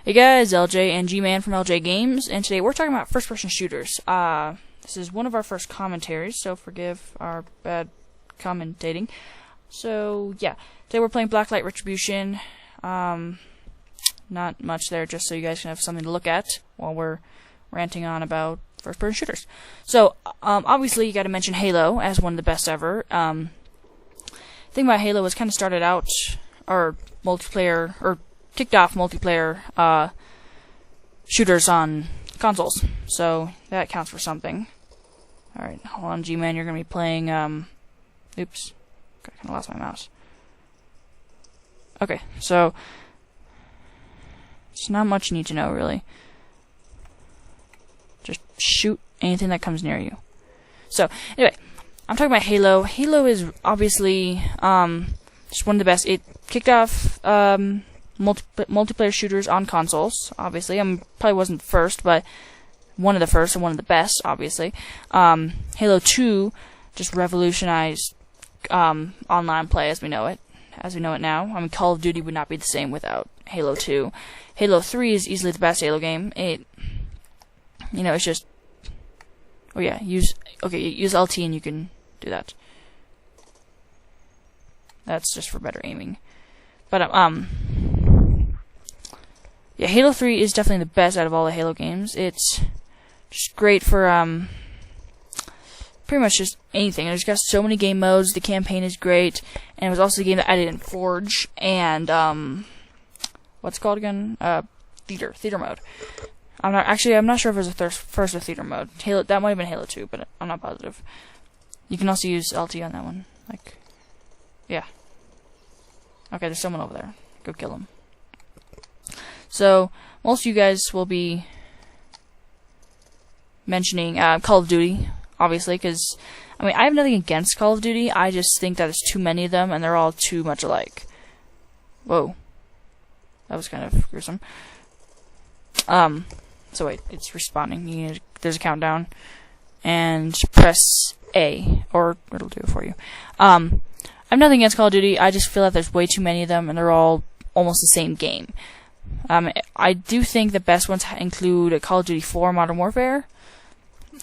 Hey guys, LJ and G-Man from LJ Games, and today we're talking about first-person shooters. This is one of our first commentaries, so forgive our bad commentating. So, yeah, today we're playing Blacklight Retribution. Not much there, just so you guys can have something to look at while we're ranting on about first-person shooters. So, obviously you gotta mention Halo as one of the best ever. The thing about Halo was kind of started out, or multiplayer, or kicked off multiplayer shooters on consoles, so that counts for something. Alright, hold on, G-Man, you're gonna be playing, oops, I kinda lost my mouse. Okay, so, it's not much you need to know, really. Just shoot anything that comes near you. So, anyway, I'm talking about Halo. Halo is obviously, just one of the best. It kicked off, multiplayer shooters on consoles, obviously. Probably wasn't the first, but one of the first and one of the best, obviously. Halo 2 just revolutionized online play as we know it now. I mean, Call of Duty would not be the same without Halo 2. Halo 3 is easily the best Halo game. It's just, oh yeah, use LT and you can do that. That's just for better aiming. But yeah, Halo 3 is definitely the best out of all the Halo games. It's just great for pretty much just anything. It's got so many game modes. The campaign is great, and it was also the game that added in Forge and what's it called again? Theater mode. I'm not sure if it was a first or theater mode. That might have been Halo 2, but I'm not positive. You can also use LT on that one. Like, yeah. Okay, there's someone over there. Go kill him. So, most of you guys will be mentioning Call of Duty, obviously, because, I mean, I have nothing against Call of Duty. I just think that there's too many of them, and they're all too much alike. Whoa. That was kind of gruesome. So wait, it's respawning. There's a countdown. And press A, or it'll do it for you. I have nothing against Call of Duty. I just feel that there's way too many of them, and they're all almost the same game. I do think the best ones include Call of Duty 4 Modern Warfare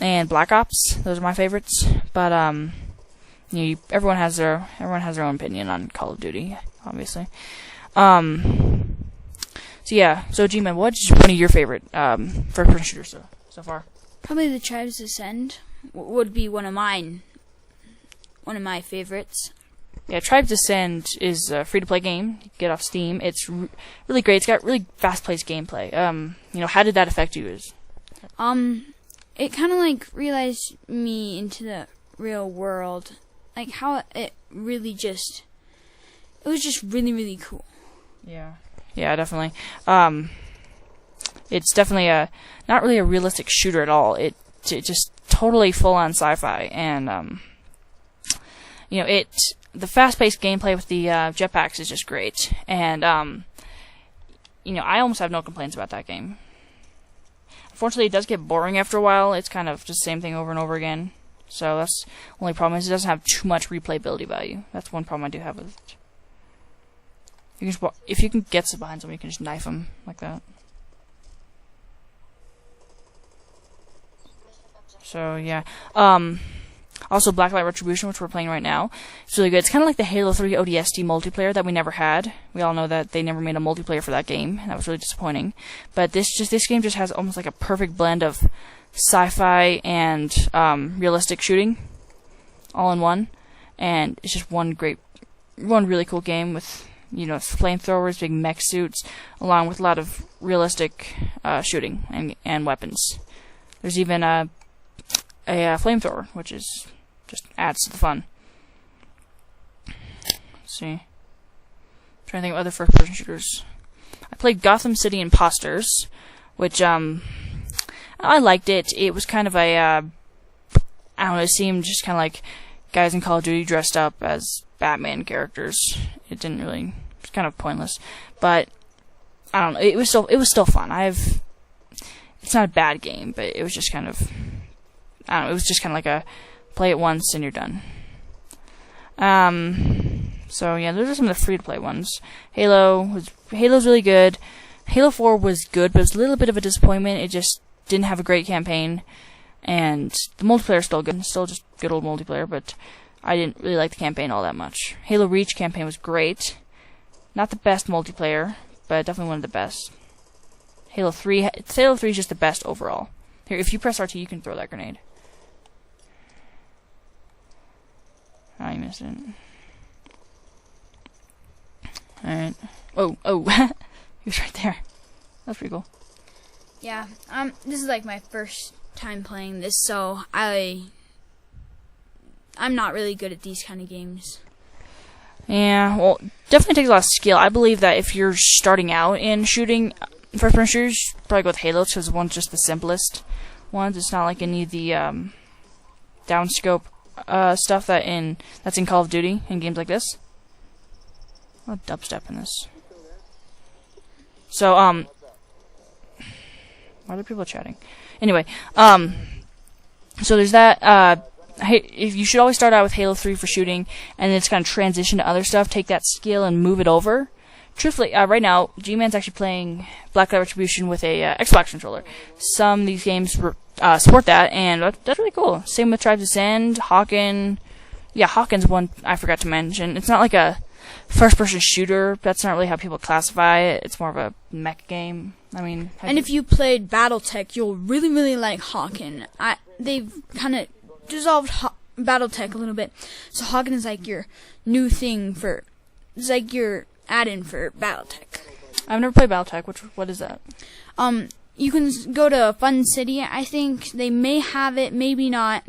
and Black Ops. Those are my favorites. But everyone has their own opinion on Call of Duty, obviously. So yeah, so G-Man, what's one of your favorite first-person shooters so far? Probably the Tribes Ascend would be one of my favorites. Yeah, Tribes Ascend is a free-to-play game. You get off Steam. It's really great. It's got really fast-paced gameplay. How did that affect you? It kind of like realized me into the real world, like how it really just, it was just really, really cool. Yeah, definitely. It's definitely not really a realistic shooter at all. It just totally full-on sci-fi, and the fast-paced gameplay with the jetpacks is just great, and I almost have no complaints about that game. Unfortunately, it does get boring after a while. It's kind of just the same thing over and over again. So that's the only problem, is it doesn't have too much replayability value. That's one problem I do have with it. If you can get behind someone, you can just knife them like that. So yeah. Also, Blacklight Retribution, which we're playing right now, it's really good. It's kind of like the Halo 3 ODST multiplayer that we never had. We all know that they never made a multiplayer for that game, and that was really disappointing. But this game just has almost like a perfect blend of sci-fi and realistic shooting, all in one. And it's just one really cool game with flamethrowers, big mech suits, along with a lot of realistic shooting and weapons. There's even a flamethrower, which is just adds to the fun. Let's see. I'm trying to think of other first-person shooters. I played Gotham City Imposters, which I liked it. It was kind of it seemed just kind of like guys in Call of Duty dressed up as Batman characters. It was kind of pointless, but I don't know. It was still fun. It's not a bad game, but it was just kind of, it was just kind of like a play it once and you're done. So yeah, those are some of the free-to-play ones. Halo's really good. Halo 4 was good, but it was a little bit of a disappointment. It just didn't have a great campaign, and the multiplayer is still good. Still just good old multiplayer, but I didn't really like the campaign all that much. Halo Reach campaign was great. Not the best multiplayer, but definitely one of the best. Halo 3 is just the best overall. Here, if you press RT, you can throw that grenade. Oh, you missed it. Alright. Oh. He was right there. That's pretty cool. Yeah, this is like my first time playing this, so I'm not really good at these kind of games. Yeah, well, definitely takes a lot of skill. I believe that if you're starting out in shooting first-person shooters, probably go with Halo, because one's just the simplest ones. It's not like any of the downscope stuff that's in Call of Duty in games like this. A lot of dubstep in this. So, why are people chatting? Anyway, so there's that, if you should always start out with Halo 3 for shooting, and then it's kind of transition to other stuff, take that skill and move it over. Truthfully, right now, G-Man's actually playing Blacklight Retribution with a Xbox controller. Some of these games support that, and that's really cool. Same with Tribes Ascend, Hawken. Yeah, Hawken's one I forgot to mention. It's not like a first-person shooter. That's not really how people classify it. It's more of a mech game. I mean... And if you played BattleTech, you'll really, really like Hawken. They've kind of dissolved BattleTech a little bit. So Hawken is like your new thing for... It's like your add-in for BattleTech. I've never played BattleTech. What is that? You can go to Fun City. I think they may have it, maybe not.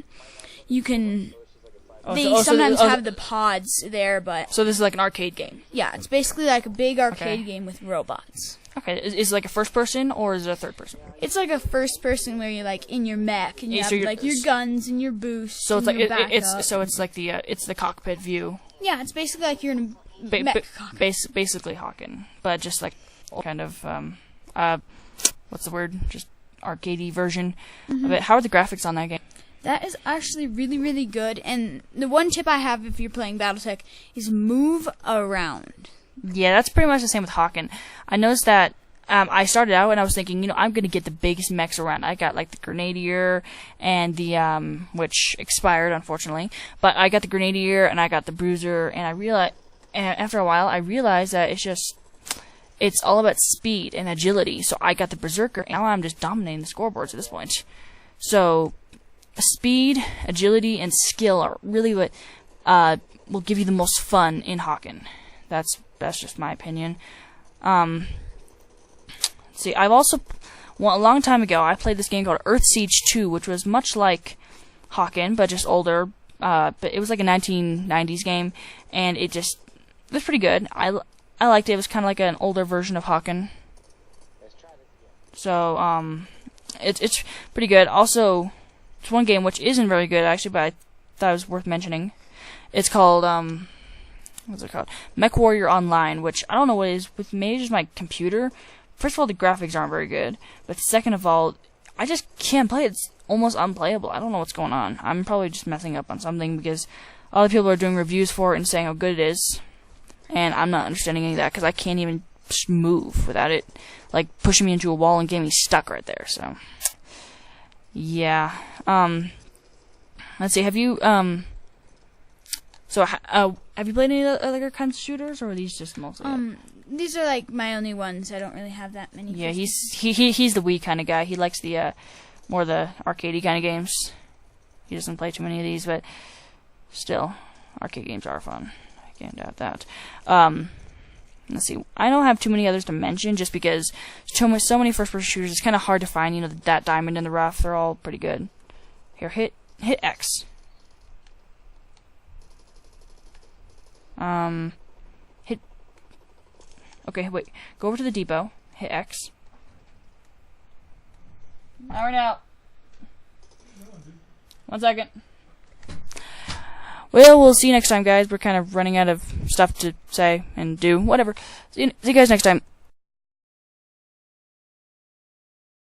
You can... They sometimes have the pods there, but... So this is like an arcade game? Yeah, it's basically like a big arcade game with robots. Okay, is it like a first person, or is it a third person? It's like a first person where you're like in your mech, and you have like your guns and your boosts. So it's and like your it's like the cockpit view. Yeah, it's basically like you're in a mech cockpit. Basically Hawken, but just like kind of what's the word? Just arcadey version of it. How are the graphics on that game? That is actually really, really good. And the one tip I have if you're playing BattleTech is move around. Yeah, that's pretty much the same with Hawken. I noticed that I started out and I was thinking, I'm going to get the biggest mechs around. I got like the Grenadier and the, which expired unfortunately, but I got the Grenadier and I got the Bruiser, and after a while I realized that it's all about speed and agility. So I got the Berserker. Now I'm just dominating the scoreboards at this point. So speed, agility, and skill are really what will give you the most fun in Hawken. That's just my opinion. See, I've also, a long time ago, I played this game called Earth Siege 2, which was much like Hawken, but just older. But it was like a 1990s game, and it was pretty good. I liked it. It was kind of like an older version of Hawken. So, it's pretty good. Also, it's one game which isn't very good, actually, but I thought it was worth mentioning. It's called, what's it called? Mech Warrior Online, which I don't know what it is, with maybe just my computer. First of all, the graphics aren't very good, but second of all, I just can't play it. It's almost unplayable. I don't know what's going on. I'm probably just messing up on something, because other people are doing reviews for it and saying how good it is, and I'm not understanding any of that, because I can't even just move without it, like, pushing me into a wall and getting me stuck right there, so... Yeah. Let's see, have you played any other kinds of shooters, or are these just mostly... These are like my only ones. I don't really have that many. Yeah, he's the Wii kind of guy. He likes the more the arcadey kind of games. He doesn't play too many of these, but still, arcade games are fun. I can't doubt that. Let's see. I don't have too many others to mention, just because so many first-person shooters. It's kind of hard to find. That diamond in the rough. They're all pretty good. Here, hit X. Hit. Okay, wait. Go over to the depot. Hit X. Now we're out. 1 second. Well, we'll see you next time, guys. We're kind of running out of stuff to say and do. Whatever. See you guys next time.